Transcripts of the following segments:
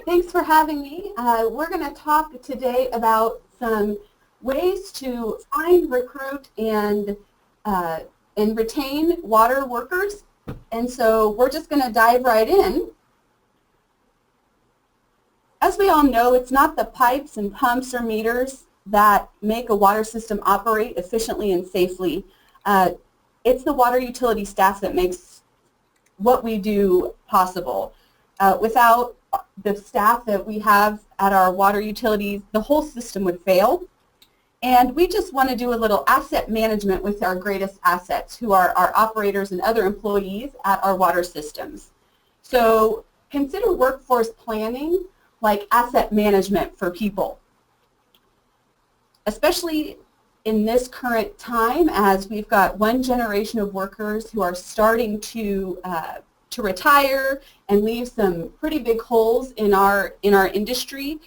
thanks for having me. We're going to talk today about some ways to find, recruit, and retain water workers. And so we're just going to dive right in. As we all know, it's not the pipes and pumps or meters that make a water system operate efficiently and safely. It's the water utility staff that makes what we do possible. Without the staff that we have at our water utilities, the whole system would fail. And we just want to do a little asset management with our greatest assets, who are our operators and other employees at our water systems. So consider workforce planning like asset management for people, especially in this current time, as we've got one generation of workers who are starting to retire and leave some pretty big holes in our industry.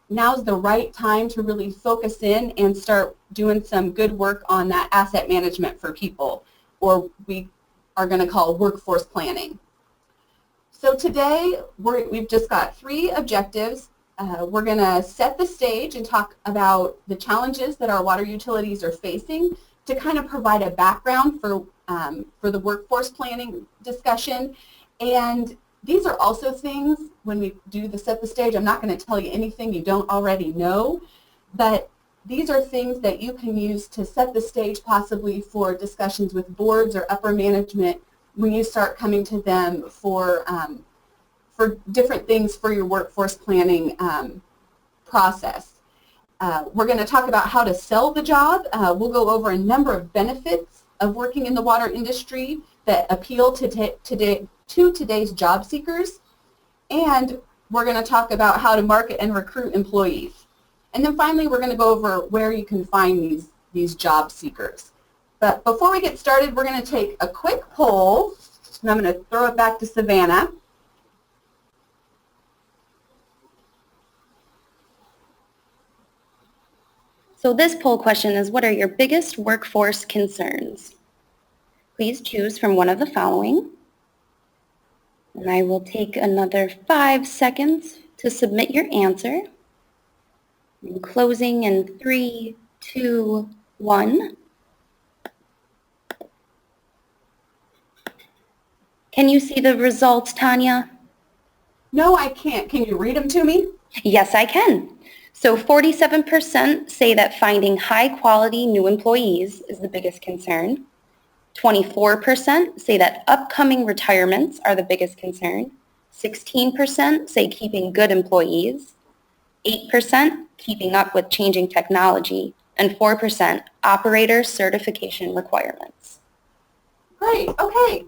Now's the right time to really focus in and start doing some good work on that asset management for people, or we are going to call workforce planning. So today we've just got 3 objectives. We're going to set the stage and talk about the challenges that our water utilities are facing to kind of provide a background for the workforce planning discussion. And these are also things, when we do the set the stage, I'm not going to tell you anything you don't already know, but these are things that you can use to set the stage possibly for discussions with boards or upper management when you start coming to them for different things for your workforce planning process. We're going to talk about how to sell the job. We'll go over a number of benefits of working in the water industry that appeal to today's job seekers. And we're going to talk about how to market and recruit employees. And then finally, we're going to go over where you can find these job seekers. But before we get started, we're going to take a quick poll, and I'm going to throw it back to Savannah. So this poll question is, what are your biggest workforce concerns? Please choose from one of the following. And I will take another 5 seconds to submit your answer. I'm closing in 3, 2, 1. Can you see the results, Tanya? No, I can't. Can you read them to me? Yes, I can. So 47% say that finding high-quality new employees is the biggest concern. 24% say that upcoming retirements are the biggest concern. 16% say keeping good employees. 8% keeping up with changing technology. And 4% operator certification requirements. Great. Okay.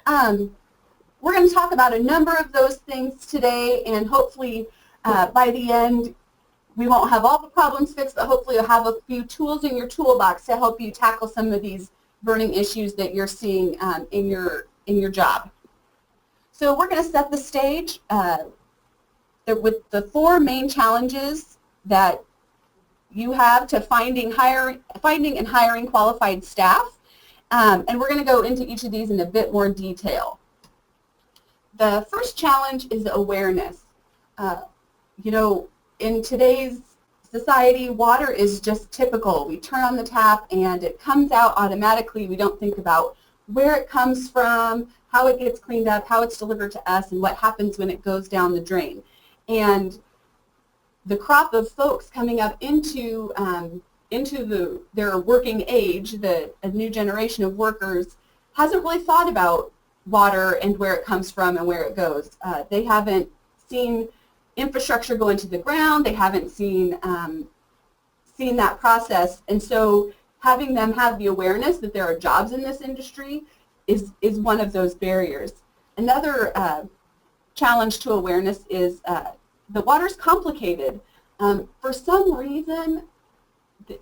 We're going to talk about a number of those things today, and hopefully by the end we won't have all the problems fixed, but hopefully you'll have a few tools in your toolbox to help you tackle some of these burning issues that you're seeing in your job. So we're going to set the stage with the 4 main challenges that you have to finding and hiring qualified staff, and we're going to go into each of these in a bit more detail. The first challenge is awareness. In today's society, water is just typical. We turn on the tap and it comes out automatically. We don't think about where it comes from, how it gets cleaned up, how it's delivered to us, and what happens when it goes down the drain. And the crop of folks coming up into their working age, a new generation of workers, hasn't really thought about water and where it comes from and where it goes. They haven't seen infrastructure go into the ground. They haven't seen that process, and so having them have the awareness that there are jobs in this industry is one of those barriers. Another challenge to awareness is the water's complicated. For some reason,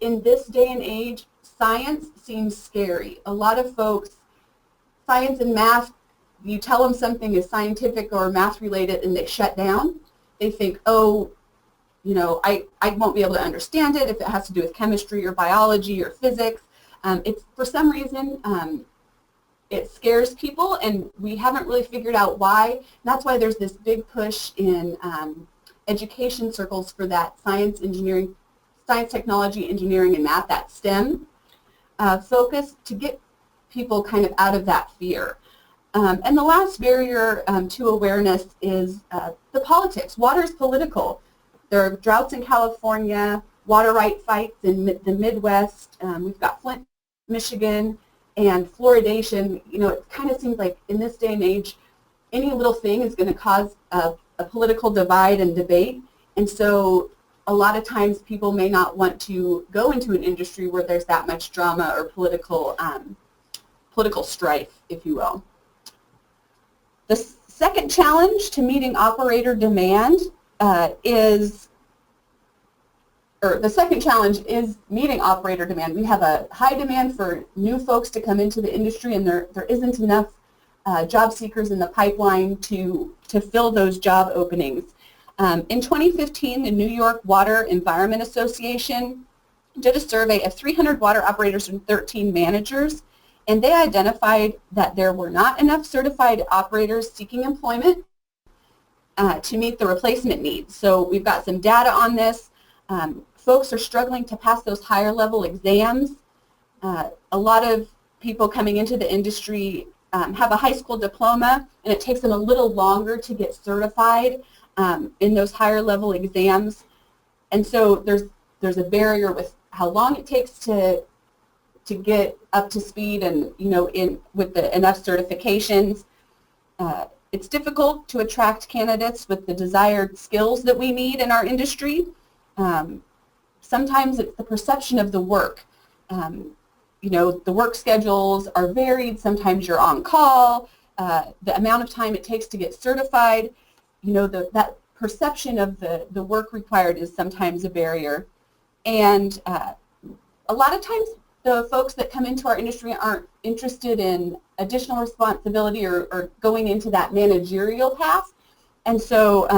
in this day and age, science seems scary. A lot of folks, science and math, you tell them something is scientific or math related and they shut down. They think, oh, I won't be able to understand it if it has to do with chemistry or biology or physics. For some reason, it scares people, and we haven't really figured out why. And that's why there's this big push in education circles for that science, technology, engineering, and math, that STEM focus, to get people kind of out of that fear. And the last barrier to awareness is the politics. Water is political. There are droughts in California, water right fights in the Midwest. We've got Flint, Michigan, and fluoridation. You know, it kind of seems like in this day and age, any little thing is going to cause a political divide and debate. And so a lot of times people may not want to go into an industry where there's that much drama or political strife, if you will. The second challenge to meeting operator demand the second challenge is meeting operator demand. We have a high demand for new folks to come into the industry, and there isn't enough job seekers in the pipeline to fill those job openings. In 2015, the New York Water Environment Association did a survey of 300 water operators and 13 managers, and they identified that there were not enough certified operators seeking employment to meet the replacement needs. So we've got some data on this. Folks are struggling to pass those higher level exams. A lot of people coming into the industry have a high school diploma, and it takes them a little longer to get certified in those higher level exams. And so there's a barrier with how long it takes to get up to speed and, you know, with enough certifications. It's difficult to attract candidates with the desired skills that we need in our industry. Sometimes it's the perception of the work. You know, the work schedules are varied. Sometimes you're on call. The amount of time it takes to get certified, you know, that perception of the work required is sometimes a barrier. And a lot of times the folks that come into our industry aren't interested in additional responsibility or going into that managerial path. And so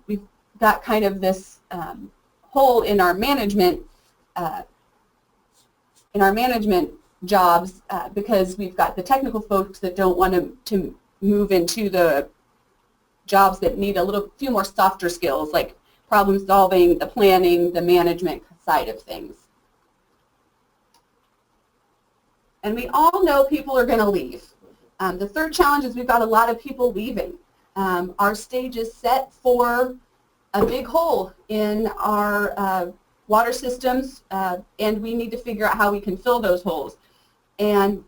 we've got kind of this hole in our management jobs because we've got the technical folks that don't want to move into the jobs that need a few more softer skills, like problem solving, the planning, the management side of things. And we all know people are going to leave. The third challenge is we've got a lot of people leaving. Our stage is set for a big hole in our water systems, and we need to figure out how we can fill those holes. And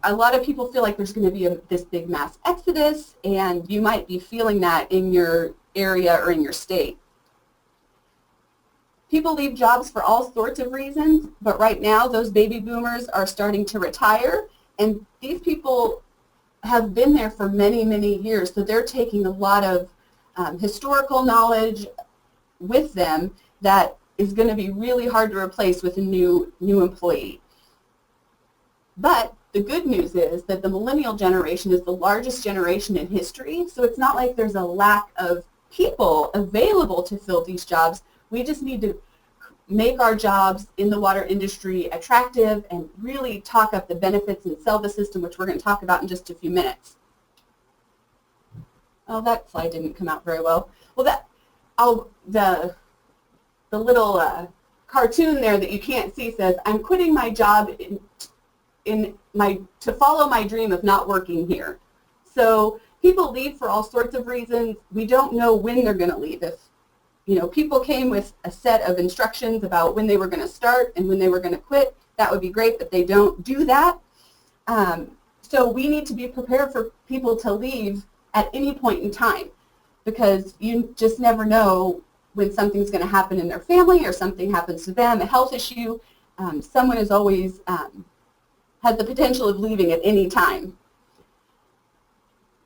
a lot of people feel like there's going to be this big mass exodus, and you might be feeling that in your area or in your state. People leave jobs for all sorts of reasons, but right now those baby boomers are starting to retire, and these people have been there for many, many years, so they're taking a lot of historical knowledge with them that is going to be really hard to replace with a new employee. But the good news is that the millennial generation is the largest generation in history, so it's not like there's a lack of people available to fill these jobs. We just need to make our jobs in the water industry attractive and really talk up the benefits and sell the system, which we're going to talk about in just a few minutes. Oh, that slide didn't come out very well. Well, the little cartoon there that you can't see says, "I'm quitting my job to follow my dream of not working here." So people leave for all sorts of reasons. We don't know when they're going to leave. If people came with a set of instructions about when they were going to start and when they were going to quit, that would be great, but they don't do that. So we need to be prepared for people to leave at any point in time, because you just never know when something's going to happen in their family or something happens to them, a health issue. Someone is always has the potential of leaving at any time.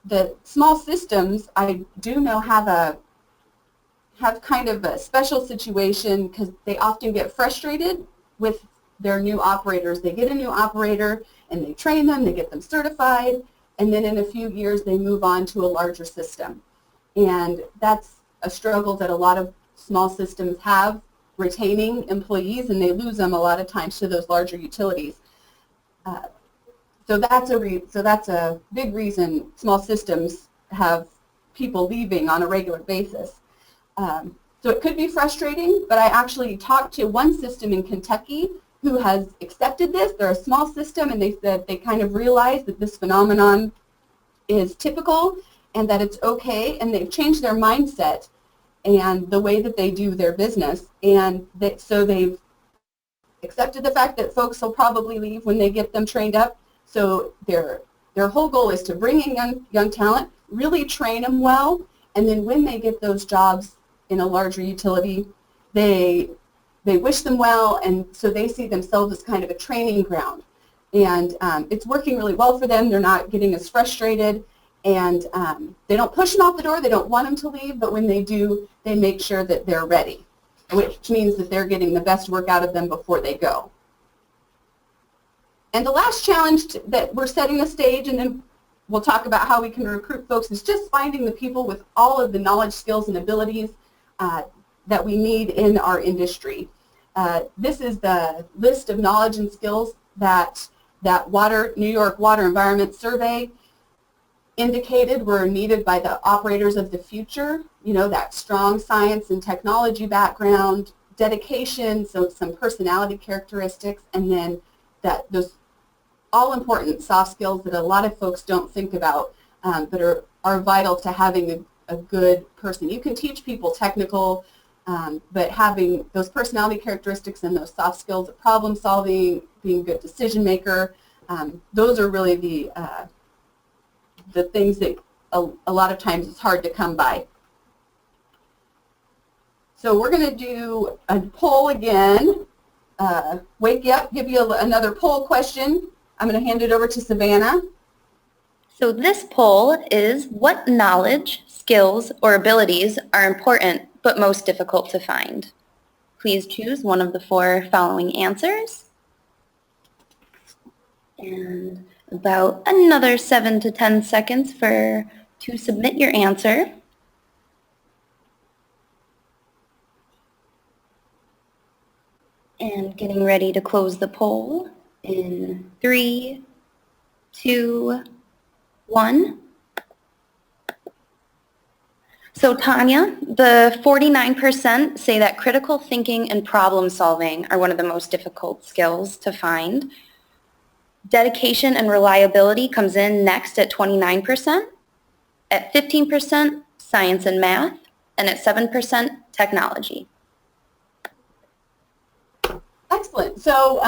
The small systems, I do know, have kind of a special situation because they often get frustrated with their new operators. They get a new operator and they train them, they get them certified, and then in a few years they move on to a larger system. And that's a struggle that a lot of small systems have, retaining employees, and they lose them a lot of times to those larger utilities. So that's a big reason small systems have people leaving on a regular basis. So it could be frustrating, but I actually talked to one system in Kentucky who has accepted this. They're a small system, and they said they kind of realized that this phenomenon is typical and that it's okay, and they've changed their mindset and the way that they do their business. And so they've accepted the fact that folks will probably leave when they get them trained up. So their whole goal is to bring in young talent, really train them well, and then when they get those jobs in a larger utility, they wish them well, and so they see themselves as kind of a training ground. And it's working really well for them. They're not getting as frustrated, and they don't push them out the door. They don't want them to leave, but when they do, they make sure that they're ready, which means that they're getting the best work out of them before they go. And the last challenge that we're setting the stage, and then we'll talk about how we can recruit folks, is just finding the people with all of the knowledge, skills, and abilities that we need in our industry. This is the list of knowledge and skills that New York Water Environment Survey indicated were needed by the operators of the future. You know, that strong science and technology background, dedication, so some personality characteristics, and then those all-important soft skills that a lot of folks don't think about, that are vital to having a good person. You can teach people technical, but having those personality characteristics and those soft skills of problem solving, being a good decision maker, those are really the things that a lot of times it's hard to come by. So we're going to do a poll again. Wake you up, give you another poll question. I'm going to hand it over to Savannah. So this poll is, what knowledge, skills, or abilities are important but most difficult to find? Please choose one of the 4 following answers. And about another 7 to 10 seconds to submit your answer. And getting ready to close the poll in 3, 2, 1. So Tanya, the 49% say that critical thinking and problem solving are one of the most difficult skills to find. Dedication and reliability comes in next at 29%, at 15% science and math, and at 7% technology. Excellent. So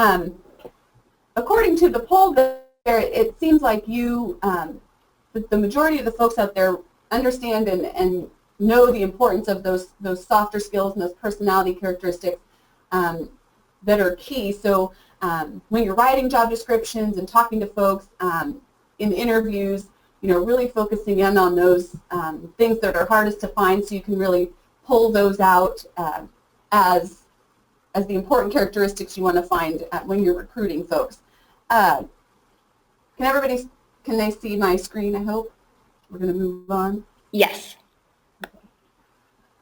according to the poll there, it seems like the majority of the folks out there understand and know the importance of those softer skills and those personality characteristics that are key. So when you're writing job descriptions and talking to folks in interviews, really focusing in on those things that are hardest to find, so you can really pull those out as the important characteristics you want to find when you're recruiting folks. Can they see my screen, I hope? We're going to move on. Yes. Okay.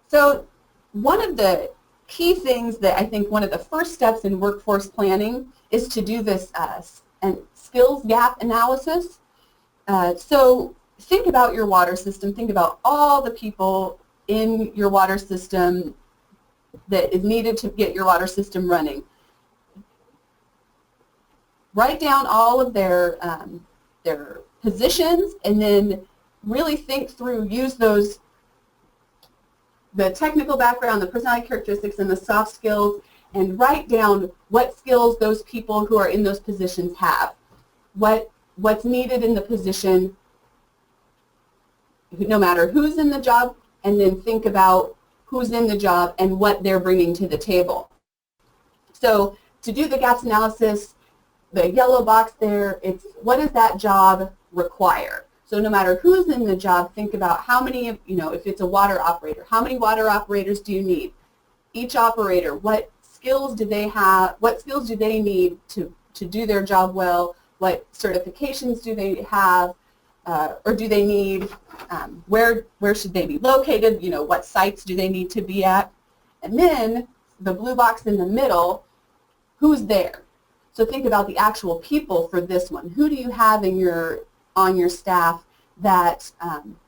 So one of the key things that I think one of the first steps in workforce planning is to do this skills gap analysis. So think about your water system. Think about all the people in your water system that is needed to get your water system running. Write down all of their positions, and then really think through, use the technical background, the personality characteristics, and the soft skills, and write down what skills those people who are in those positions have. What's needed in the position, no matter who's in the job, and then think about who's in the job and what they're bringing to the table. So to do the gaps analysis, the yellow box there, it's what does that job require? So no matter who's in the job, think about how many, if it's a water operator, how many water operators do you need? Each operator, what skills do they have? What skills do they need to do their job well? What certifications do they have? Or do they need? Where should they be located? What sites do they need to be at? And then the blue box in the middle, who's there? So think about the actual people for this one. Who do you have on your staff that,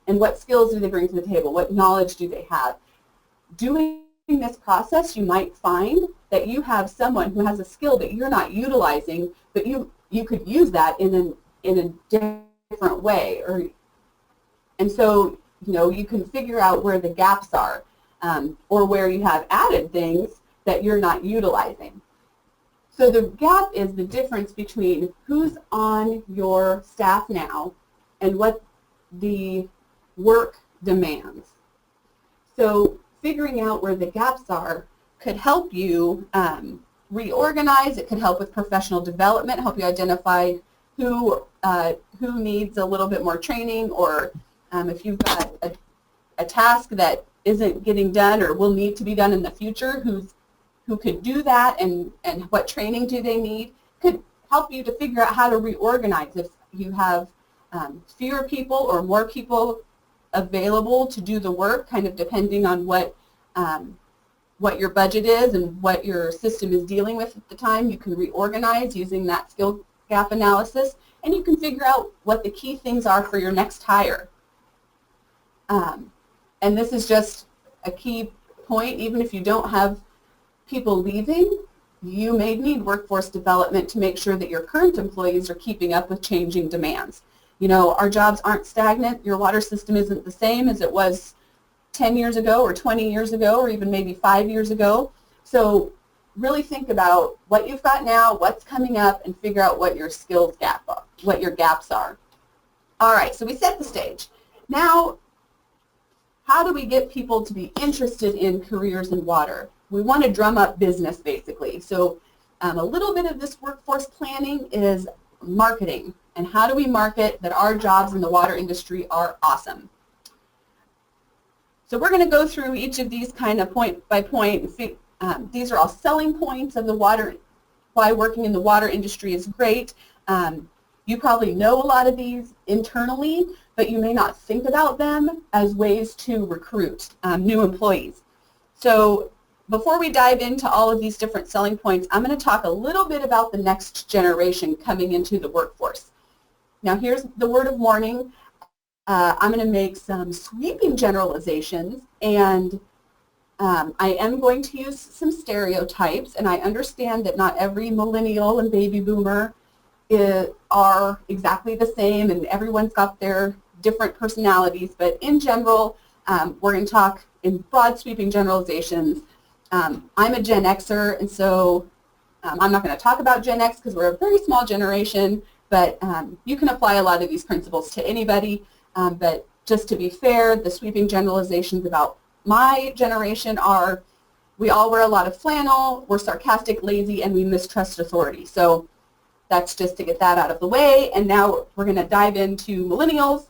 and what skills do they bring to the table? What knowledge do they have? Doing this process, you might find that you have someone who has a skill that you're not utilizing, but you could use that in a different way. And so, you can figure out where the gaps are, or where you have added things that you're not utilizing. So the gap is the difference between who's on your staff now and what the work demands. So figuring out where the gaps are could help you reorganize. It could help with professional development, help you identify who needs a little bit more training, or if you've got a task that isn't getting done or will need to be done in the future, who could do that, and what training do they need, could help you to figure out how to reorganize if you have fewer people or more people available to do the work, kind of depending on what your budget is and what your system is dealing with at the time. You can reorganize using that skill gap analysis, and you can figure out what the key things are for your next hire. And this is just a key point. Even if you don't have people leaving, you may need workforce development to make sure that your current employees are keeping up with changing demands. Our jobs aren't stagnant. Your water system isn't the same as it was 10 years ago or 20 years ago or even maybe 5 years ago. So really think about what you've got now, what's coming up, and figure out what your skills gap are, what your gaps are. All right, so we set the stage. Now, how do we get people to be interested in careers in water? We want to drum up business, basically. So a little bit of this workforce planning is marketing. And how do we market that our jobs in the water industry are awesome? So we're going to go through each of these kind of point by point. These are all selling points of the water, why working in the water industry is great. You probably know a lot of these internally, but you may not think about them as ways to recruit new employees. So before we dive into all of these different selling points, I'm going to talk a little bit about the next generation coming into the workforce. Now here's the word of warning. I'm going to make some sweeping generalizations, and I am going to use some stereotypes, and I understand that not every millennial and baby boomer are exactly the same, and everyone's got their different personalities, but in general, we're going to talk in broad sweeping generalizations. I'm a Gen Xer, and so I'm not going to talk about Gen X because we're a very small generation, but you can apply a lot of these principles to anybody. But just to be fair, the sweeping generalizations about my generation are, we all wear a lot of flannel, we're sarcastic, lazy, and we mistrust authority. So that's just to get that out of the way. And now we're going to dive into millennials.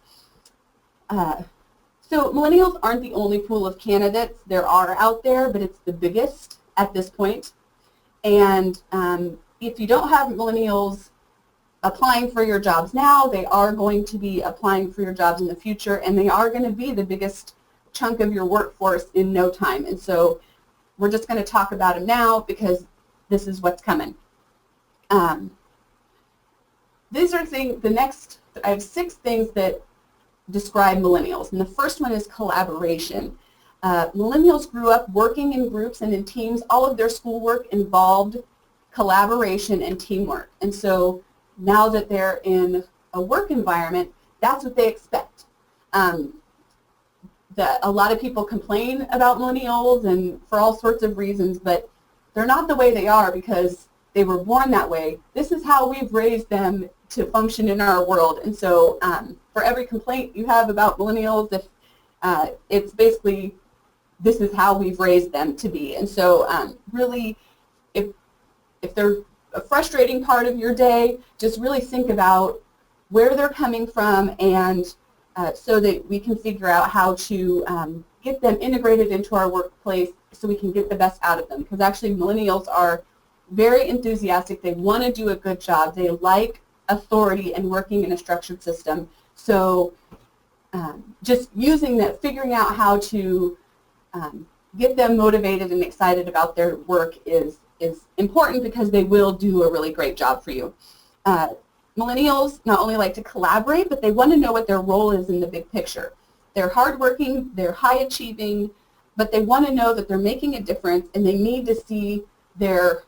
So millennials aren't the only pool of candidates there are out there, but it's the biggest at this point. And if you don't have millennials applying for your jobs now, they are going to be applying for your jobs in the future, and they are going to be the biggest chunk of your workforce in no time. And so we're just going to talk about them now because this is what's coming. These are things, I have 6 things that describe millennials, and the first one is collaboration. Millennials grew up working in groups and in teams. All of their schoolwork involved collaboration and teamwork, and so now that they're in a work environment, that's what they expect. A lot of people complain about millennials and for all sorts of reasons, but they're not the way they are because they were born that way. This is how we've raised them to function in our world. And so for every complaint you have about millennials, it's basically this is how we've raised them to be. And so really, if they're a frustrating part of your day, just really think about where they're coming from, and so that we can figure out how to get them integrated into our workplace so we can get the best out of them. Because actually millennials are very enthusiastic. They want to do a good job. They like authority and working in a structured system. So just using that, figuring out how to get them motivated and excited about their work is is important because they will do a really great job for you. Millennials not only like to collaborate, but they want to know what their role is in the big picture. They're hardworking, they're high achieving, but they want to know that they're making a difference, and they need to see their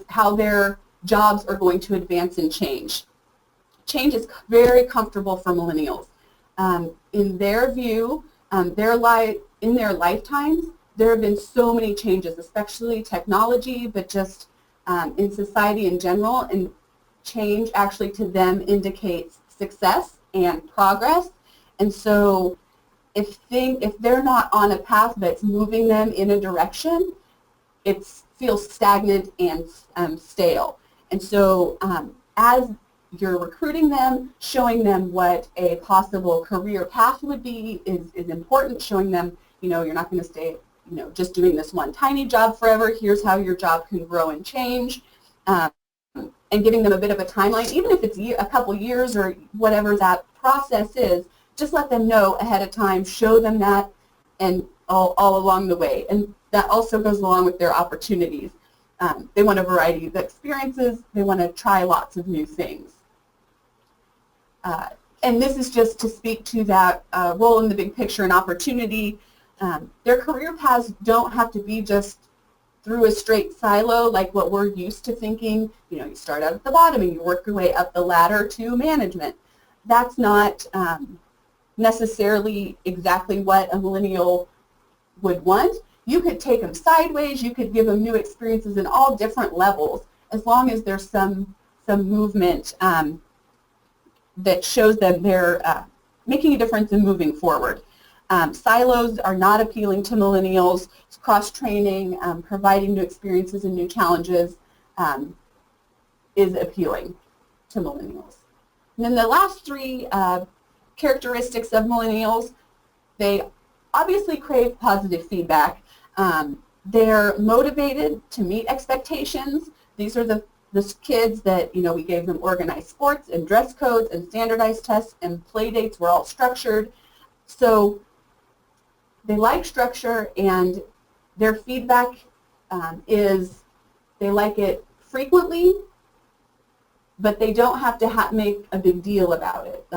how their jobs are going to advance and change. Change is very comfortable for millennials. In their view, in their lifetimes, there have been so many changes, especially technology, but just in society in general, and change actually to them indicates success and progress. And so if they're not on a path that's moving them in a direction, it feels stagnant and stale. And so as you're recruiting them, showing them what a possible career path would be is important, showing them, you're not going to stay, just doing this one tiny job forever. Here's how your job can grow and change. And giving them a bit of a timeline, even if it's a couple years or whatever that process is, just let them know ahead of time, show them that, and all along the way. And that also goes along with their opportunities. They want a variety of experiences. They want to try lots of new things. And this is just to speak to that role in the big picture and opportunity. Their career paths don't have to be just through a straight silo like what we're used to thinking. You start out at the bottom and you work your way up the ladder to management. That's not necessarily exactly what a millennial would want. You could take them sideways. You could give them new experiences in all different levels, as long as there's some movement that shows them they're making a difference and moving forward. Silos are not appealing to millennials. Cross-training, providing new experiences and new challenges is appealing to millennials. And then the last three characteristics of millennials, they obviously crave positive feedback. They're motivated to meet expectations. These are the kids that, we gave them organized sports and dress codes and standardized tests, and play dates were all structured. So they like structure, and their feedback is they like it frequently, but they don't have to make a big deal about it.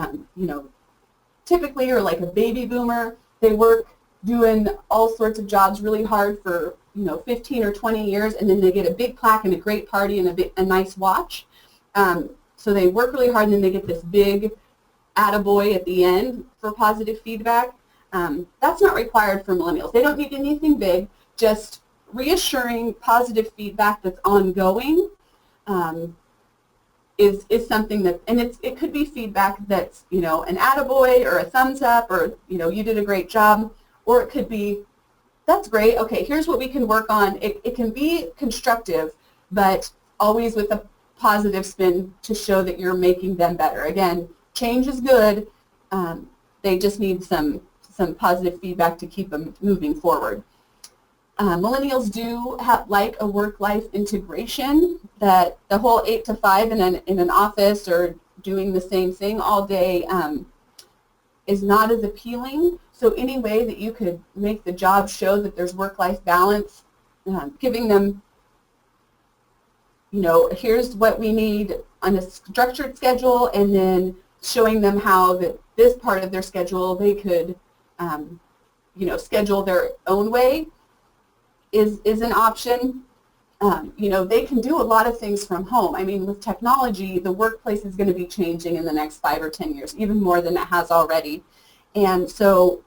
Typically, you're like a baby boomer. They work doing all sorts of jobs really hard for 15 or 20 years, and then they get a big plaque and a great party and a nice watch. So they work really hard, and then they get this big attaboy at the end for positive feedback. That's not required for millennials. They don't need anything big. Just reassuring positive feedback that's ongoing is something that, and it could be feedback that's an attaboy or a thumbs up, or you did a great job, or it could be, that's great, okay, here's what we can work on. It can be constructive, but always with a positive spin to show that you're making them better. Again, change is good. They just need some positive feedback to keep them moving forward. Millennials do like a work-life integration, that the whole 8 to 5 in an office or doing the same thing all day is not as appealing. So any way that you could make the job show that there's work-life balance, giving them, here's what we need on a structured schedule, and then showing them how that this part of their schedule they could, schedule their own way is an option. They can do a lot of things from home. I mean, with technology, the workplace is going to be changing in the next 5 or 10 years, even more than it has already. And so,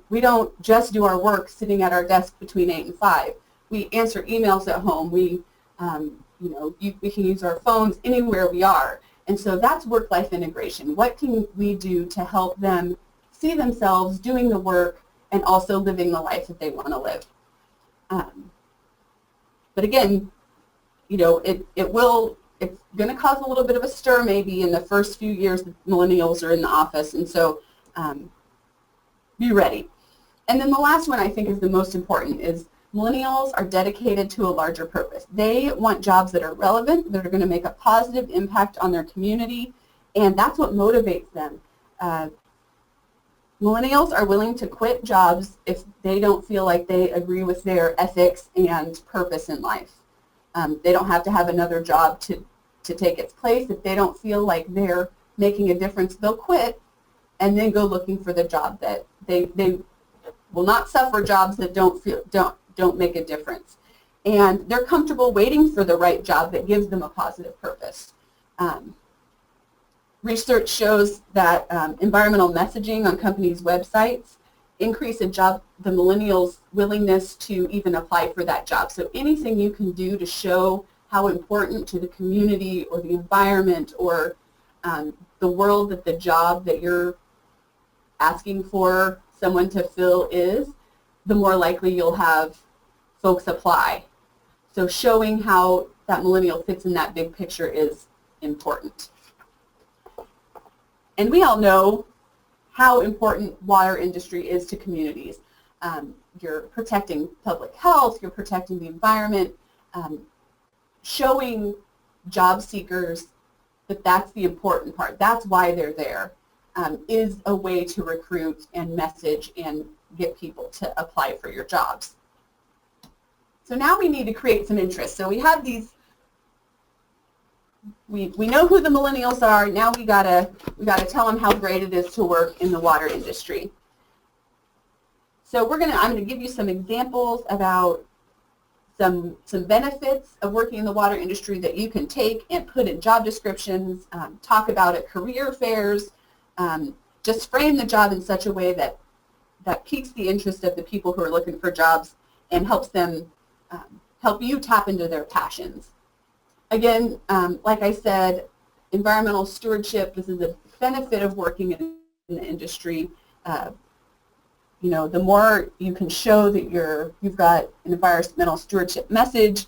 we don't just do our work sitting at our desk between 8 and 5. We answer emails at home. We can use our phones anywhere we are. And so that's work-life integration. What can we do to help them see themselves doing the work and also living the life that they want to live? But again, it's going to cause a little bit of a stir maybe in the first few years that millennials are in the office, and so be ready. And then the last one I think is the most important is millennials are dedicated to a larger purpose. They want jobs that are relevant, that are going to make a positive impact on their community, and that's what motivates them. Millennials are willing to quit jobs if they don't feel like they agree with their ethics and purpose in life. They don't have to have another job to take its place. If they don't feel like they're making a difference, they'll quit and then go looking for the job that they will not suffer jobs that don't make a difference. And they're comfortable waiting for the right job that gives them a positive purpose. Research shows that environmental messaging on companies' websites increase the millennials' willingness to even apply for that job. So anything you can do to show how important to the community or the environment or the world that the job that you're asking for someone to fill is, the more likely you'll have folks apply. So showing how that millennial fits in that big picture is important. And we all know how important water industry is to communities. You're protecting public health, you're protecting the environment, showing job seekers that that's the important part, that's why they're there, is a way to recruit and message and get people to apply for your jobs. So now we need to create some interest. So we have these, we know who the millennials are. Now we gotta tell them how great it is to work in the water industry. So I'm gonna give you some examples about some benefits of working in the water industry that you can take and put in job descriptions, talk about at career fairs, just frame the job in such a way that piques the interest of the people who are looking for jobs and helps them help you tap into their passions. Again, like I said, environmental stewardship, this is a benefit of working in the industry. You know, the more you can show that you've got an environmental stewardship message,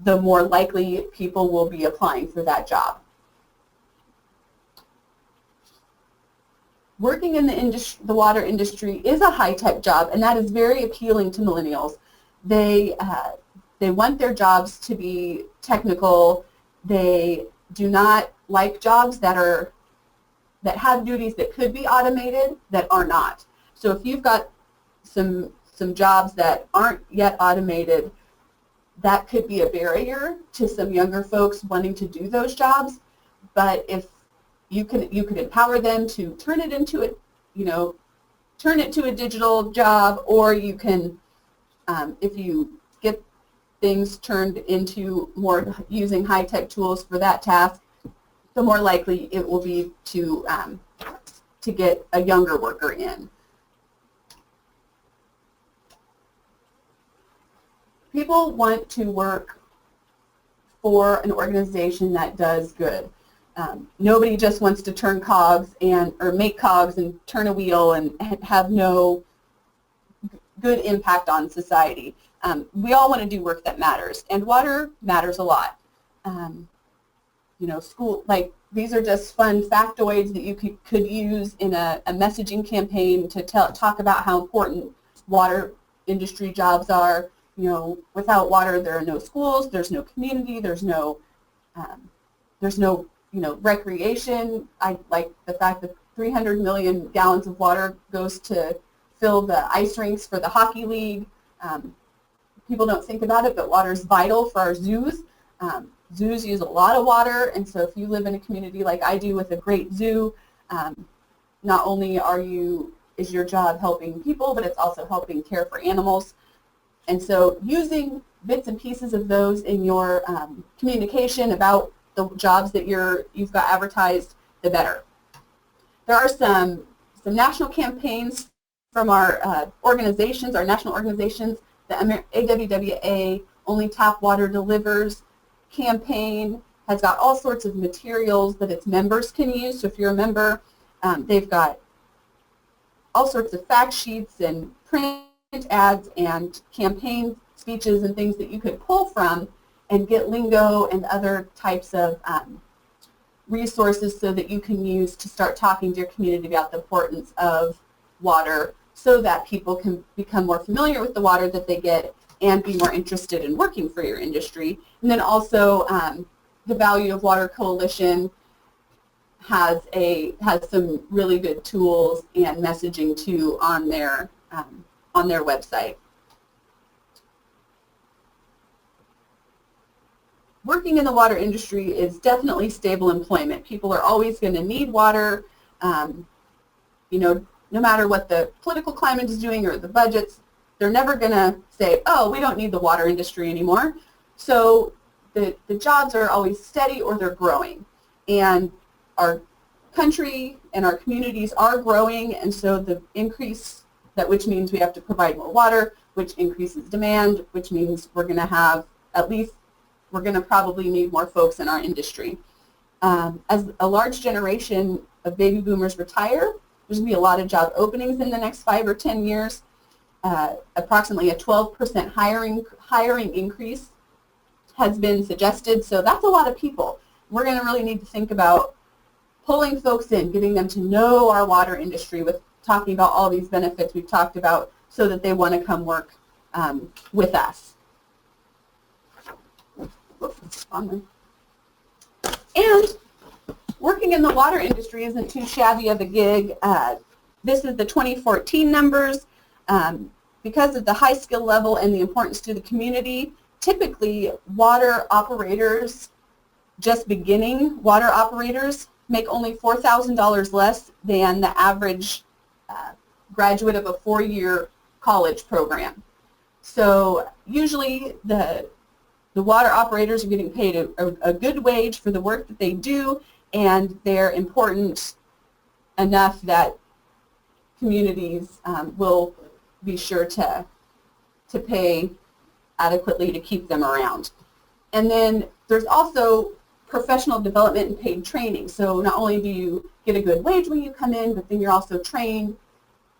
the more likely people will be applying for that job. Working in the water industry is a high-tech job, and that is very appealing to millennials. They want their jobs to be technical. They do not like jobs that have duties that could be automated that are not. So if you've got some jobs that aren't yet automated, that could be a barrier to some younger folks wanting to do those jobs. But if you could empower them to turn it into a digital job, or you can, if you get things turned into more using high-tech tools for that task, the more likely it will be to get a younger worker in. People want to work for an organization that does good. Nobody just wants to turn cogs or make cogs and turn a wheel and have no good impact on society. We all want to do work that matters, and water matters a lot. You know, these are just fun factoids that you could use in a messaging campaign to talk about how important water industry jobs are. You know, without water, there are no schools, there's no community, there's no recreation. I like the fact that 300 million gallons of water goes to fill the ice rinks for the hockey league. People don't think about it, but water is vital for our zoos. Zoos use a lot of water, and so if you live in a community like I do with a great zoo, not only is your job helping people, but it's also helping care for animals. And so using bits and pieces of those in your communication about the jobs that you've got advertised, the better. There are some national campaigns from our organizations, our national organizations. The AWWA Only Tap Water Delivers campaign has got all sorts of materials that its members can use. So if you're a member, they've got all sorts of fact sheets and print ads and campaign speeches and things that you could pull from and get lingo and other types of resources so that you can use to start talking to your community about the importance of water, so that people can become more familiar with the water that they get and be more interested in working for your industry. And then also the Value of Water Coalition has some really good tools and messaging too on their website. working in the water industry is definitely stable employment. People are always going to need water, you know, no matter what the political climate is doing or the budgets. They're never going to say, oh, we don't need the water industry anymore. So the jobs are always steady or they're growing. And our country and our communities are growing, and so the increase, which means we have to provide more water, which increases demand, which means we're going to have we're going to probably need more folks in our industry. As a large generation of baby boomers retire, there's going to be a lot of job openings in the next 5 or 10 years. Approximately a 12% hiring increase has been suggested, so that's a lot of people. We're going to really need to think about pulling folks in, getting them to know our water industry with talking about all these benefits we've talked about so that they want to come work with us. And working in the water industry isn't too shabby of a gig. This is the 2014 numbers. Because of the high skill level and the importance to the community, typically water operators, just beginning water operators, make only $4,000 less than the average graduate of a 4-year college program. So usually the water operators are getting paid a good wage for the work that they do, and they're important enough that communities will be sure to pay adequately to keep them around. And then there's also professional development and paid training. So not only do you get a good wage when you come in, but then you're also trained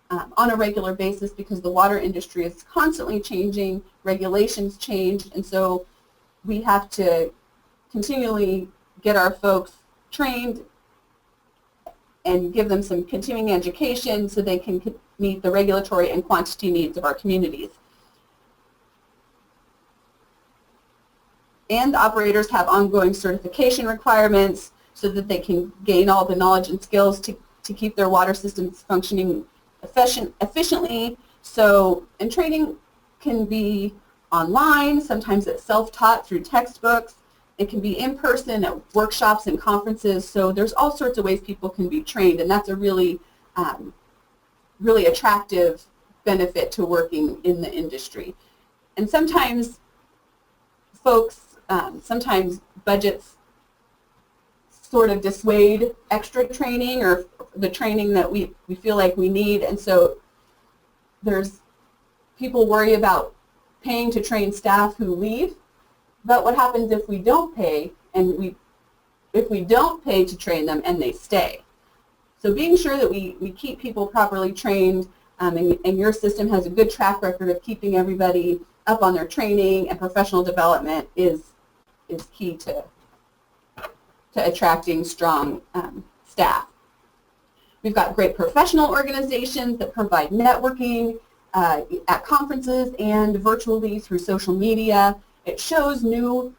on a regular basis because the water industry is constantly changing, regulations change, and so we have to continually get our folks trained and give them some continuing education so they can meet the regulatory and quantity needs of our communities. And the operators have ongoing certification requirements so that they can gain all the knowledge and skills to keep their water systems functioning efficiently. So, and training can be online, sometimes it's self-taught through textbooks. It can be in person at workshops and conferences. So there's all sorts of ways people can be trained, and that's a really, really attractive benefit to working in the industry. And sometimes folks, sometimes budgets sort of dissuade extra training or the training that we feel like we need, and so there's people worry about paying to train staff who leave, but what happens if we don't pay and if we don't pay to train them and they stay? So being sure that we keep people properly trained and your system has a good track record of keeping everybody up on their training and professional development is key to attracting strong staff. We've got great professional organizations that provide networking at conferences and virtually through social media. It shows new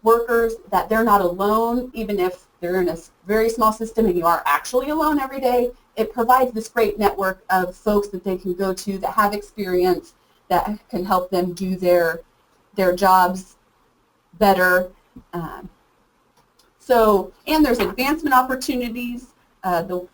workers that they're not alone, even if they're in a very small system and you are actually alone every day. It provides this great network of folks that they can go to that have experience, that can help them do their jobs better. And there's advancement opportunities. A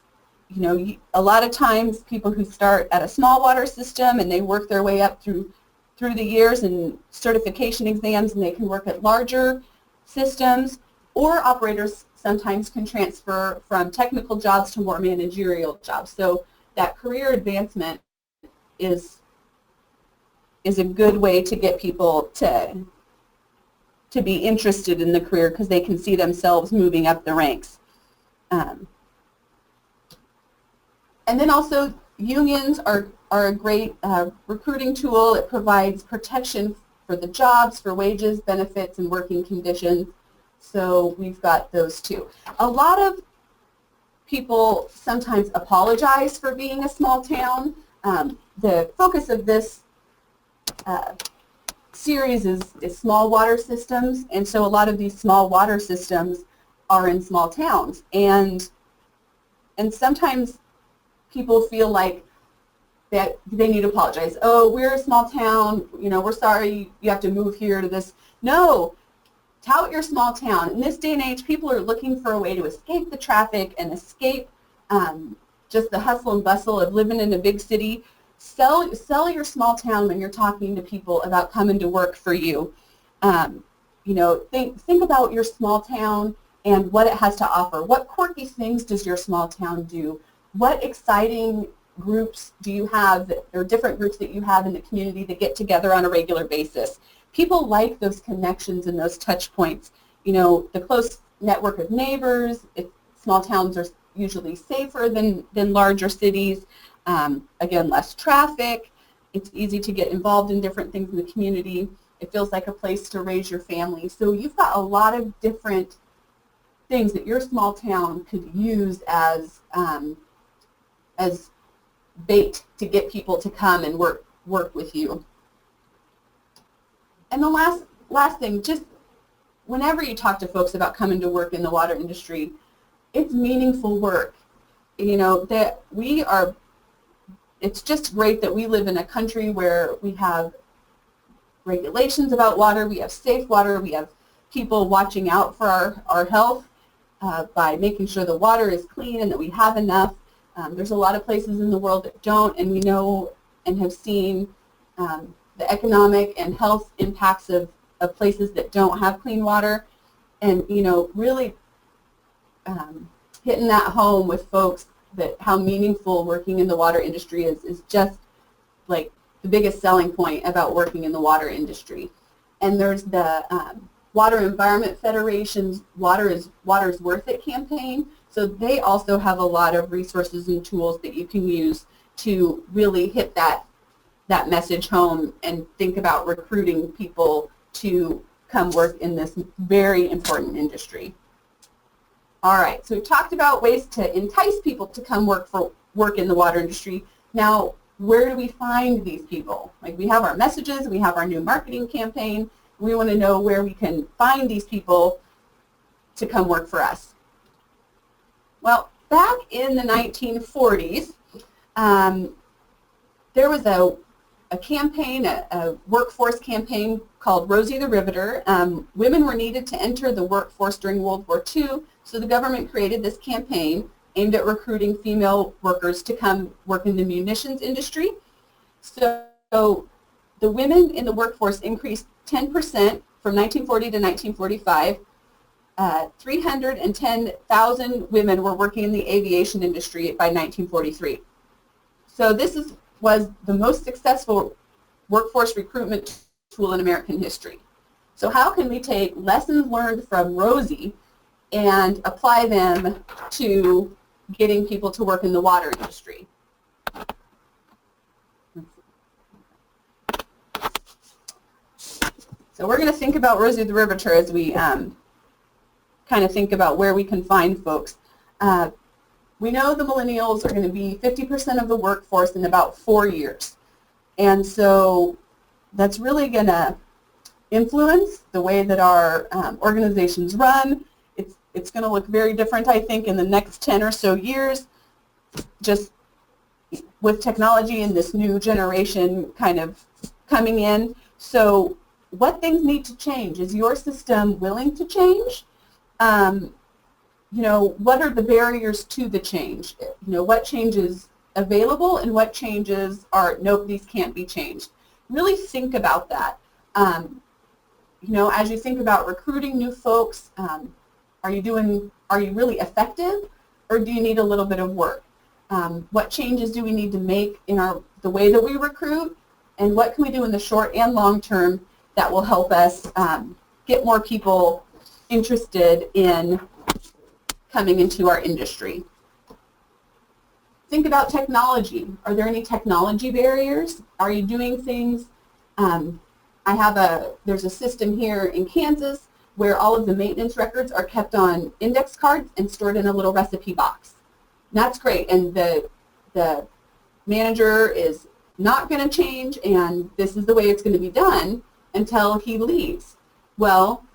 lot of times people who start at a small water system and they work their way up through the years and certification exams, and they can work at larger systems, or operators sometimes can transfer from technical jobs to more managerial jobs. So that career advancement is a good way to get people to be interested in the career because they can see themselves moving up the ranks. And then also unions are a great recruiting tool. It provides protection for the jobs, for wages, benefits, and working conditions. So we've got those too. A lot of people sometimes apologize for being a small town. The focus of this series is small water systems, and so a lot of these small water systems are in small towns, and sometimes people feel like that they need to apologize. Oh, we're a small town, we're sorry you have to move here to this. No, tout your small town. In this day and age, people are looking for a way to escape the traffic and escape just the hustle and bustle of living in a big city. Sell your small town when you're talking to people about coming to work for you. You know, think about your small town and what it has to offer. What quirky things does your small town do? What exciting groups do you have, or different groups that you have in the community that get together on a regular basis? People like those connections and those touch points. You know, the close network of neighbors. Small towns are usually safer than larger cities. Again, less traffic. It's easy to get involved in different things in the community. It feels like a place to raise your family. So you've got a lot of different things that your small town could use as bait to get people to come and work with you. And the last thing, just whenever you talk to folks about coming to work in the water industry, it's meaningful work. You know, that it's just great that we live in a country where we have regulations about water, we have safe water, we have people watching out for our health by making sure the water is clean and that we have enough. There's a lot of places in the world that don't, and we know and have seen the economic and health impacts of places that don't have clean water. And, you know, really hitting that home with folks that how meaningful working in the water industry is just like the biggest selling point about working in the water industry. And there's the Water Environment Federation's Water's Worth It campaign. So they also have a lot of resources and tools that you can use to really hit that message home and think about recruiting people to come work in this very important industry. All right, so we've talked about ways to entice people to come work in the water industry. Now, where do we find these people? Like, we have our messages, we have our new marketing campaign. We want to know where we can find these people to come work for us. Well, back in the 1940s, there was a campaign, a workforce campaign called Rosie the Riveter. Women were needed to enter the workforce during World War II, so the government created this campaign aimed at recruiting female workers to come work in the munitions industry. So the women in the workforce increased 10% from 1940 to 1945. 310,000 women were working in the aviation industry by 1943. So this was the most successful workforce recruitment tool in American history. So how can we take lessons learned from Rosie and apply them to getting people to work in the water industry? So we're going to think about Rosie the Riveter as we kind of think about where we can find folks. We know the millennials are going to be 50% of the workforce in about 4 years. And so that's really going to influence the way that our organizations run. It's going to look very different, I think, in the next 10 or so years, just with technology and this new generation kind of coming in. So what things need to change? Is your system willing to change? You know, what are the barriers to the change? You know, what changes available and what changes are, nope, these can't be changed. Really think about that. You know, as you think about recruiting new folks, are you really effective, or do you need a little bit of work? What changes do we need to make in the way that we recruit, and what can we do in the short and long term that will help us get more people interested in coming into our industry? Think about technology. Are there any technology barriers? Are you doing things? There's a system here in Kansas where all of the maintenance records are kept on index cards and stored in a little recipe box. That's great, and the manager is not going to change, and this is the way it's going to be done until he leaves. Well,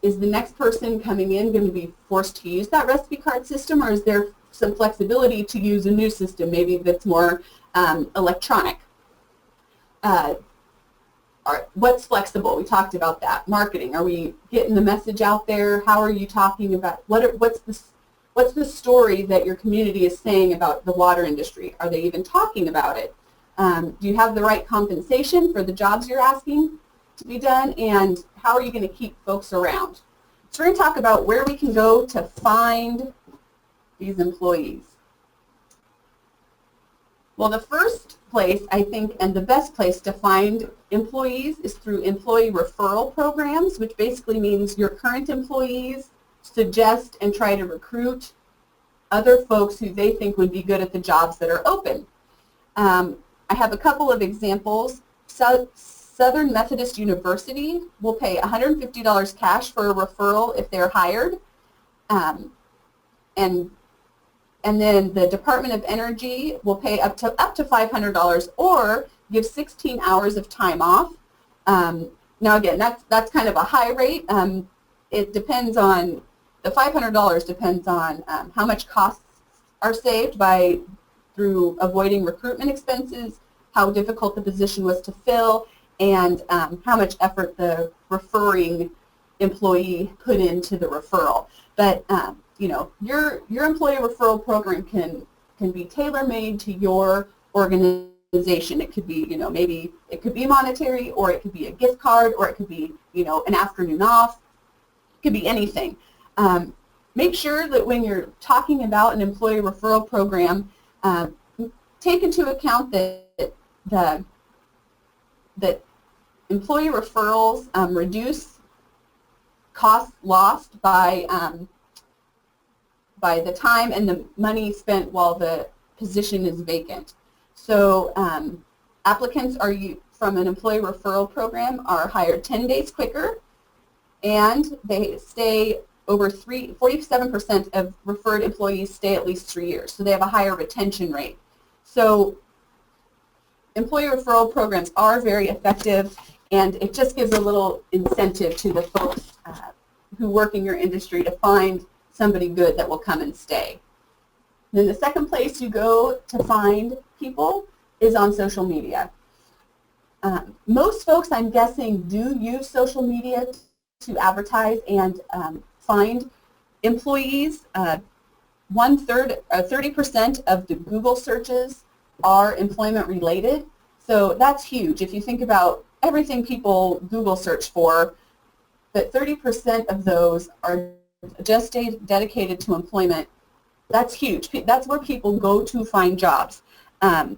is the next person coming in going to be forced to use that recipe card system, or is there some flexibility to use a new system, maybe that's more electronic? what's flexible? We talked about that. Marketing. Are we getting the message out there? How are you talking about what's the story that your community is saying about the water industry? Are they even talking about it? Do you have the right compensation for the jobs you're asking to be done? And how are you going to keep folks around? So we're going to talk about where we can go to find these employees. Well, the first place, I think, and the best place to find employees is through employee referral programs, which basically means your current employees suggest and try to recruit other folks who they think would be good at the jobs that are open. I have a couple of examples. Southern Methodist University will pay $150 cash for a referral if they're hired. And then the Department of Energy will pay up to $500 or give 16 hours of time off. Now again, that's kind of a high rate. It depends on, the $500 depends on how much costs are saved through avoiding recruitment expenses, how difficult the position was to fill, and how much effort the referring employee put into the referral. But you know, your employee referral program can be tailor-made to your organization. It could be, you know, maybe it could be monetary, or it could be a gift card, or it could be, you know, an afternoon off. It could be anything. Make sure that when you're talking about an employee referral program, take into account that employee referrals reduce costs lost by the time and the money spent while the position is vacant. So applicants from an employee referral program are hired 10 days quicker, and they stay over 47% of referred employees stay at least 3 years. So they have a higher retention rate. So employee referral programs are very effective, and it just gives a little incentive to the folks who work in your industry to find somebody good that will come and stay. And then the second place you go to find people is on social media. Most folks, I'm guessing, do use social media to advertise and find employees. 30% of the Google searches are employment related. So that's huge. If you think about everything people Google search for, that 30% of those are just dedicated to employment. That's huge. That's where people go to find jobs. A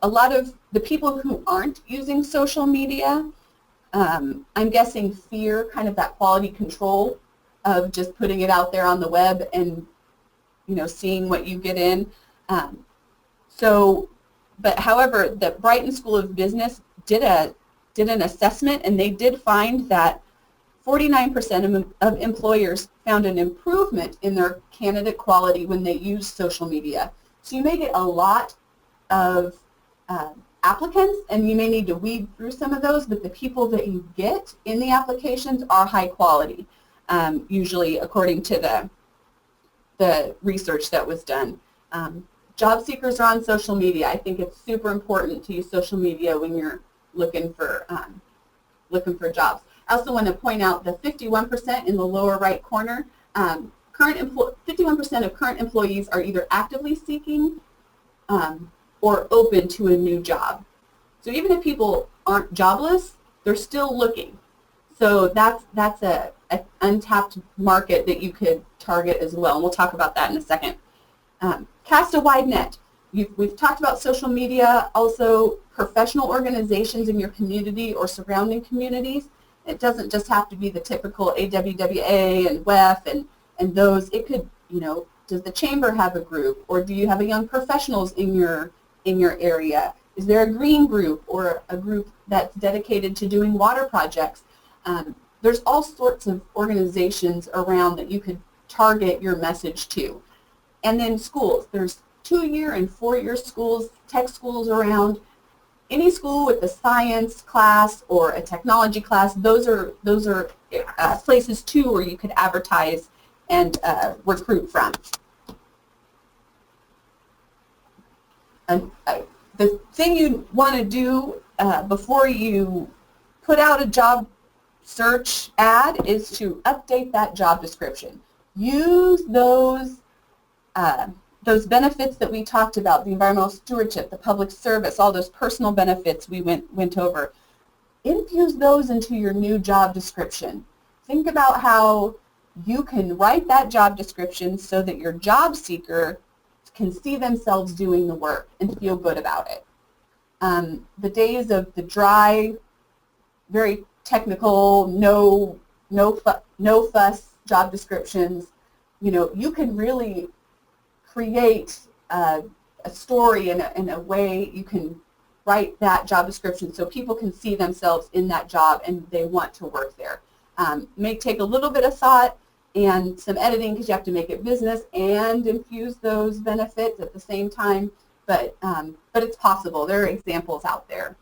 lot of the people who aren't using social media, I'm guessing, fear kind of that quality control of just putting it out there on the web and, you know, seeing what you get in. But however, the Brighton School of Business did an assessment, and they did find that 49% of employers found an improvement in their candidate quality when they use social media. So you may get a lot of applicants, and you may need to weed through some of those, but the people that you get in the applications are high quality, usually according to the research that was done. Job seekers are on social media. I think it's super important to use social media when you're looking for jobs. I also want to point out the 51% in the lower right corner. 51% of current employees are either actively seeking or open to a new job. So even if people aren't jobless, they're still looking. So that's an untapped market that you could target as well, and we'll talk about that in a second. Cast a wide net. We've talked about social media, also professional organizations in your community or surrounding communities. It doesn't just have to be the typical AWWA and WEF and those. It could, you know, does the chamber have a group, or do you have a young professionals in your area? Is there a green group or a group that's dedicated to doing water projects? There's all sorts of organizations around that you could target your message to. And then schools. There's 2-year and 4-year schools, tech schools around. Any school with a science class or a technology class, those are places too where you could advertise and recruit from. The thing you want to do before you put out a job search ad is to update that job description. Use those benefits that we talked about, the environmental stewardship, the public service, all those personal benefits we went over. Infuse those into your new job description. Think about how you can write that job description so that your job seeker can see themselves doing the work and feel good about it. The days of the dry, very technical, no fuss job descriptions, you can really create a story in a way. You can write that job description so people can see themselves in that job and they want to work there. May take a little bit of thought and some editing because you have to make it business and infuse those benefits at the same time, but it's possible. There are examples out there.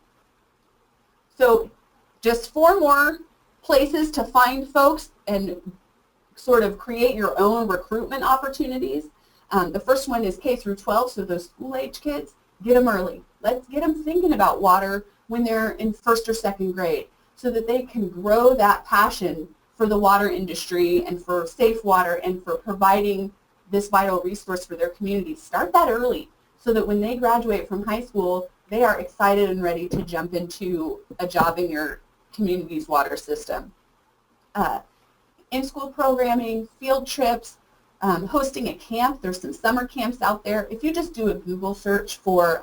So just 4 more places to find folks and sort of create your own recruitment opportunities. The first one is K through 12, so those school-age kids, get them early. Let's get them thinking about water when they're in 1st or 2nd grade so that they can grow that passion for the water industry and for safe water and for providing this vital resource for their communities. Start that early so that when they graduate from high school, they are excited and ready to jump into a job in your community's water system. In-school programming, field trips, hosting a camp. There's some summer camps out there. If you just do a Google search for,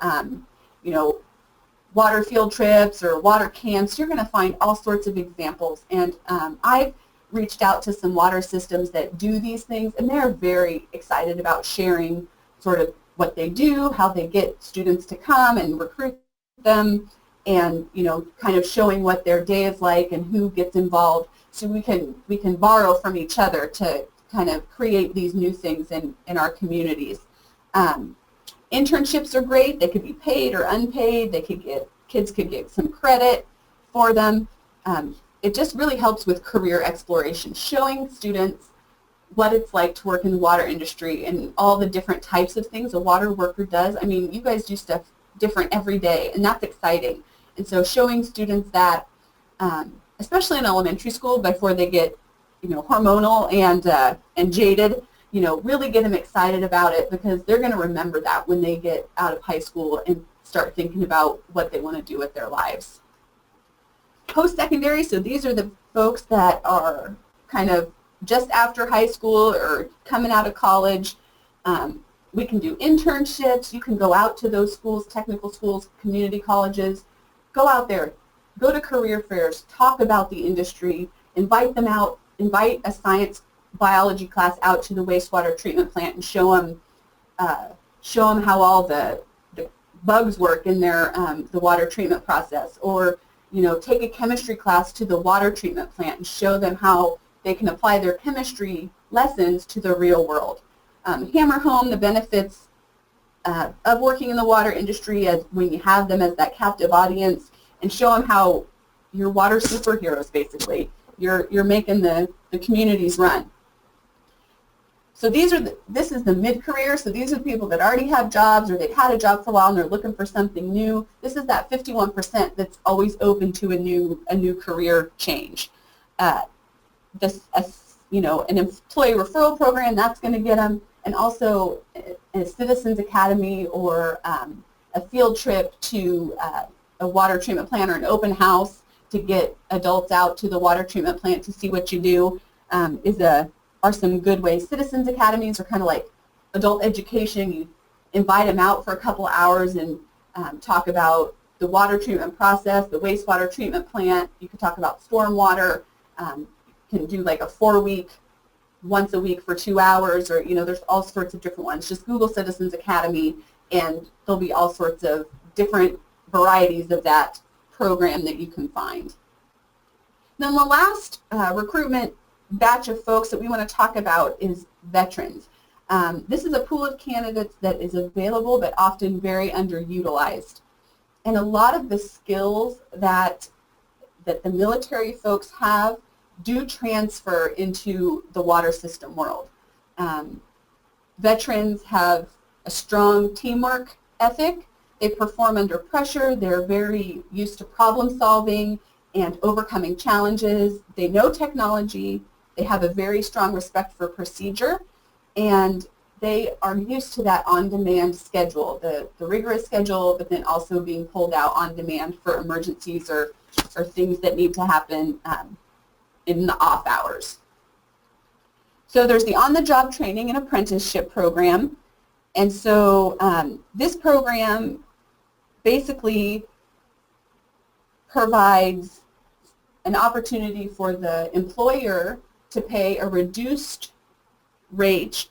water field trips or water camps, you're going to find all sorts of examples. And I've reached out to some water systems that do these things, and they're very excited about sharing sort of what they do, how they get students to come and recruit them, and kind of showing what their day is like and who gets involved. So we can borrow from each other to kind of create these new things in our communities. Internships are great. They could be paid or unpaid. Kids could get some credit for them. It just really helps with career exploration, showing students what it's like to work in the water industry and all the different types of things a water worker does. I mean, you guys do stuff different every day, and that's exciting. And so showing students that, especially in elementary school before they get hormonal and jaded, really get them excited about it, because they're going to remember that when they get out of high school and start thinking about what they want to do with their lives. Post-secondary, so these are the folks that are kind of just after high school or coming out of college. We can do internships. You can go out to those schools, technical schools, community colleges. Go out there. Go to career fairs. Talk about the industry. Invite them out. Invite a science biology class out to the wastewater treatment plant and show them how all the bugs work in their the water treatment process. Or take a chemistry class to the water treatment plant and show them how they can apply their chemistry lessons to the real world. Hammer home the benefits of working in the water industry as when you have them as that captive audience, and show them how you're water superheroes, basically. You're making the communities run. So this is the mid-career, so these are people that already have jobs or they've had a job for a while and they're looking for something new. This is that 51% that's always open to a new career change. An employee referral program, that's going to get them, and also a Citizens Academy or a field trip to a water treatment plant or an open house to get adults out to the water treatment plant to see what you do are some good ways. Citizens Academies are kind of like adult education. You invite them out for a couple hours and talk about the water treatment process, the wastewater treatment plant. You can talk about stormwater. You can do like a 4-week, once a week for 2 hours, or there's all sorts of different ones. Just Google Citizens Academy and there'll be all sorts of different varieties of that program that you can find. Then the last recruitment batch of folks that we want to talk about is veterans. This is a pool of candidates that is available but often very underutilized. And a lot of the skills that the military folks have do transfer into the water system world. Veterans have a strong teamwork ethic. They perform under pressure. They're very used to problem solving and overcoming challenges. They know technology. They have a very strong respect for procedure, and they are used to that on-demand schedule, the rigorous schedule, but then also being pulled out on demand for emergencies or things that need to happen in the off hours. So there's the on-the-job training and apprenticeship program. And so this program basically provides an opportunity for the employer to pay a reduced wage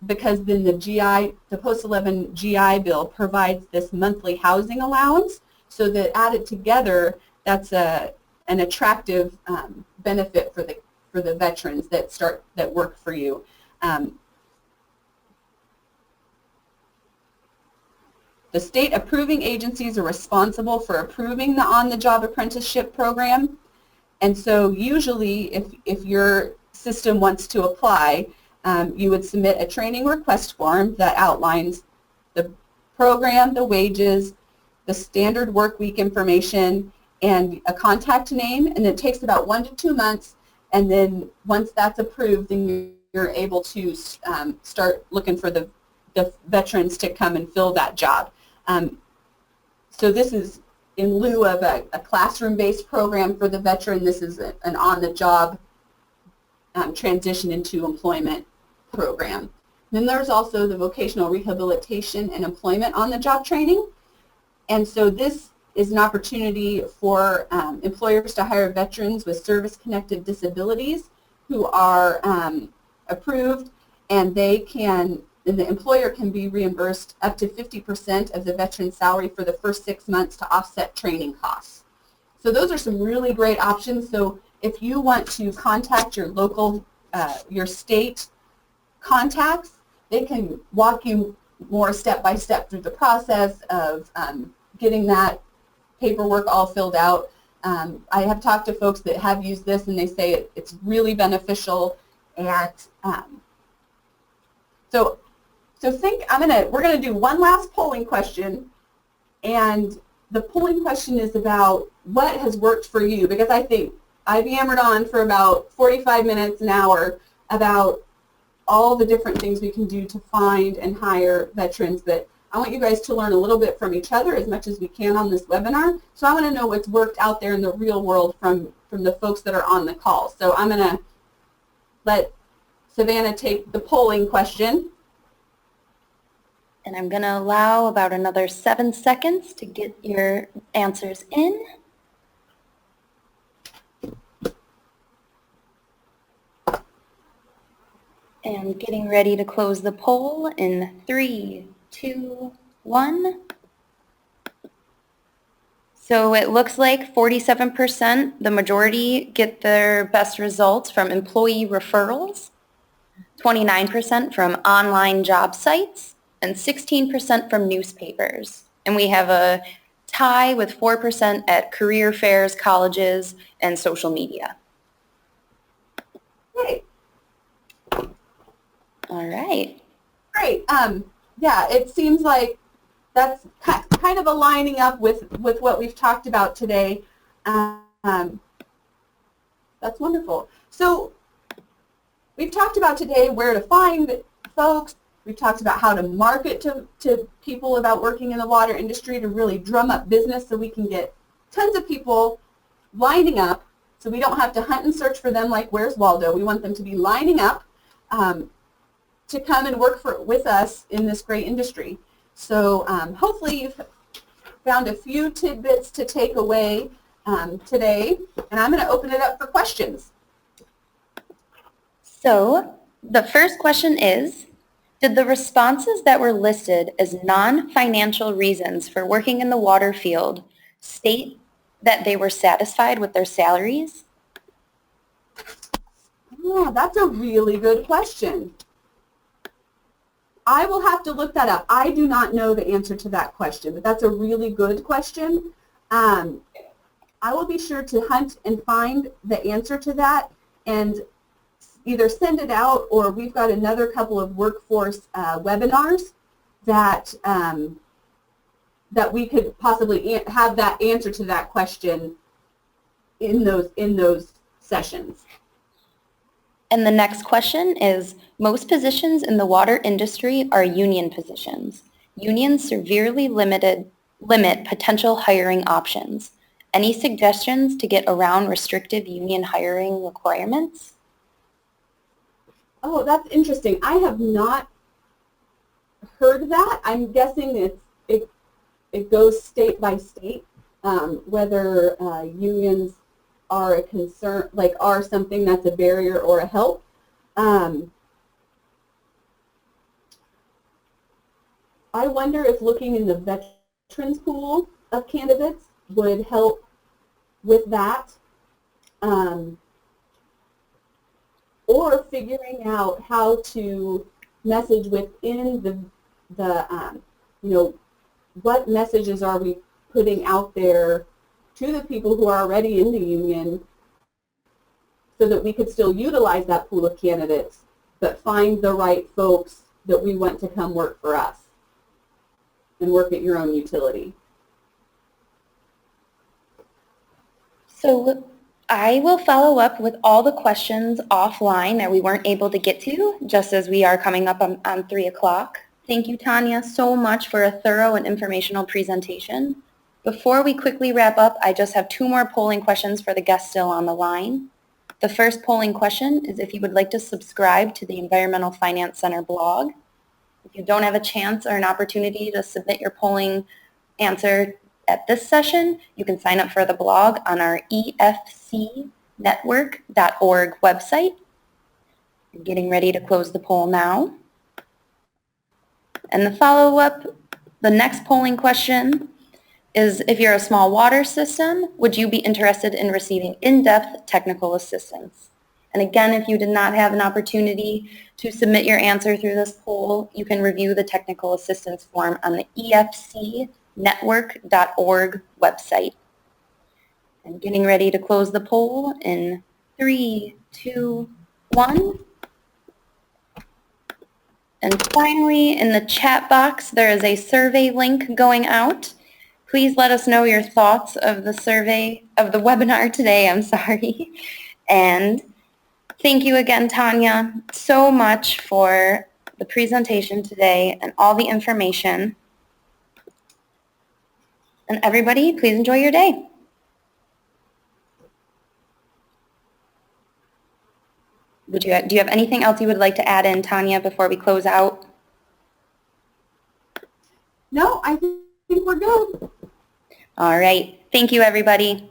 because then the post-11 GI Bill provides this monthly housing allowance, so that added together, that's an attractive benefit for the veterans that work for you. The state approving agencies are responsible for approving the on-the-job apprenticeship program, and so usually if your system wants to apply, you would submit a training request form that outlines the program, the wages, the standard work week information, and a contact name, and it takes about 1 to 2 months, and then once that's approved, then you're able to start looking for the veterans to come and fill that job. So this is in lieu of a classroom-based program for the veteran. This is an on-the-job transition into employment program. Then there's also the vocational rehabilitation and employment on-the-job training. And so this is an opportunity for employers to hire veterans with service-connected disabilities who are approved, and the employer can be reimbursed up to 50% of the veteran's salary for the first 6 months to offset training costs. So those are some really great options. So if you want to contact your local, your state contacts, they can walk you more step by step through the process of getting that paperwork all filled out. I have talked to folks that have used this, and they say it's really beneficial. And so we're gonna do one last polling question, and the polling question is about what has worked for you, because I think I've yammered on for about 45 minutes, an hour, about all the different things we can do to find and hire veterans, but I want you guys to learn a little bit from each other as much as we can on this webinar. So I want to know what's worked out there in the real world from the folks that are on the call. So I'm going to let Savannah take the polling question. And I'm going to allow about another 7 seconds to get your answers in. And getting ready to close the poll in 3, 2, 1. So it looks like 47%, the majority, get their best results from employee referrals, 29% from online job sites, and 16% from newspapers. And we have a tie with 4% at career fairs, colleges, and social media. Great. All right. Great. Yeah, it seems like that's kind of aligning up with what we've talked about today. That's wonderful. So we've talked about today where to find folks. We've talked about how to market to people about working in the water industry to really drum up business so we can get tons of people lining up, so we don't have to hunt and search for them like Where's Waldo. We want them to be lining up to come and work with us in this great industry. So hopefully you've found a few tidbits to take away today, and I'm going to open it up for questions. So the first question is, did the responses that were listed as non-financial reasons for working in the water field state that they were satisfied with their salaries? Yeah, that's a really good question. I will have to look that up. I do not know the answer to that question, but that's a really good question. I will be sure to hunt and find the answer to that and either send it out, or we've got another couple of workforce webinars that that we could possibly have that answer to that question in those sessions. And the next question is, most positions in the water industry are union positions. Unions severely limit potential hiring options. Any suggestions to get around restrictive union hiring requirements? Oh, that's interesting. I have not heard that. I'm guessing it goes state by state, whether unions are a concern, like are something that's a barrier or a help. I wonder if looking in the veterans pool of candidates would help with that, or figuring out how to message within the what messages are we putting out there to the people who are already in the union so that we could still utilize that pool of candidates, but find the right folks that we want to come work for us and work at your own utility. So I will follow up with all the questions offline that we weren't able to get to, just as we are coming up on 3 o'clock. Thank you, Tanya, so much for a thorough and informational presentation. Before we quickly wrap up, I just have 2 more polling questions for the guests still on the line. The first polling question is if you would like to subscribe to the Environmental Finance Center blog. If you don't have a chance or an opportunity to submit your polling answer at this session, you can sign up for the blog on our efcnetwork.org website. I'm getting ready to close the poll now. And the follow-up, the next polling question is if you're a small water system, would you be interested in receiving in-depth technical assistance? And again, if you did not have an opportunity to submit your answer through this poll, you can review the technical assistance form on the efcnetwork.org website. I'm getting ready to close the poll in 3, 2, 1. And finally, in the chat box, there is a survey link going out. Please let us know your thoughts of the survey, of the webinar today, I'm sorry. And thank you again, Tanya, so much for the presentation today and all the information. And everybody, please enjoy your day. Do you have anything else you would like to add in, Tanya, before we close out? No, I think we're good. All right. Thank you, everybody.